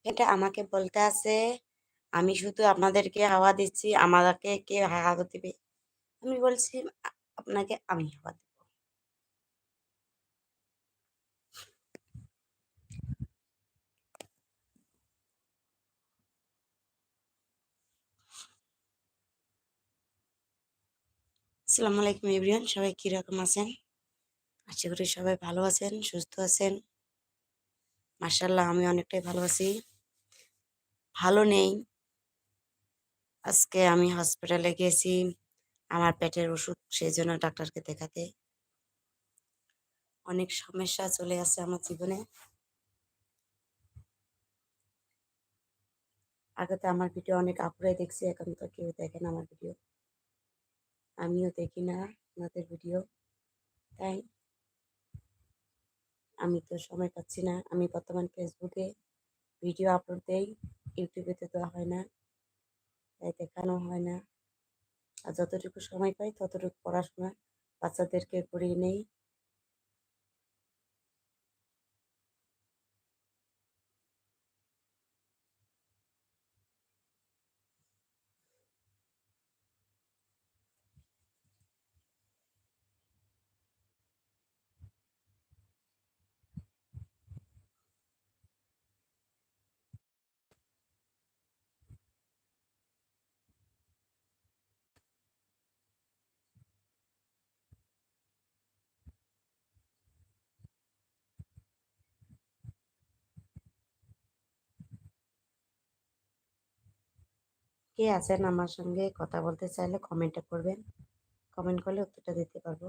এটা আমাকে বলতে আছে, আমি শুধু আপনাদেরকে হাওয়া দিচ্ছি, আমাকে কে হাওয়া দিবে? আমি বলছি, আ আপনাকে আমি হাওয়া দেব। আসসালামু আলাইকুম এভরিওয়ান, সবাই কিরকম আছেন? আশা করি সবাই ভালো আছেন, সুস্থ আছেন। মাশাআল্লাহ আমি অনেকটাই ভালো আছি। ভালো নেই। আজকে আমি হসপিটালে গিয়েছি আমার পেটের অসুখ, সেজন্য ডাক্তারকে দেখাতে। অনেক সমস্যা চলে আসছে আমার জীবনে। আগে তো আমার ভিডিও অনেক আপুরাই দেখছি, এখন তো কেউ দেখে না আমার ভিডিও। আমিও দেখি না আপনাদের ভিডিও। তাই আমি তো সময় পাচ্ছি না। আমি বর্তমান ফেসবুকে ভিডিও আপলোড দেই, ইউটিউবে তো দেওয়া হয় না, তাই দেখানো হয় না। আর যতটুকু সময় পাই ততটুকু পড়াশোনা বাচ্চাদেরকে পড়িয়ে নেই। কে আছেন আমার সঙ্গে কথা বলতে চাইলে কমেন্টে করবেন। কমেন্ট করলে উত্তরটা দিতে পারবো।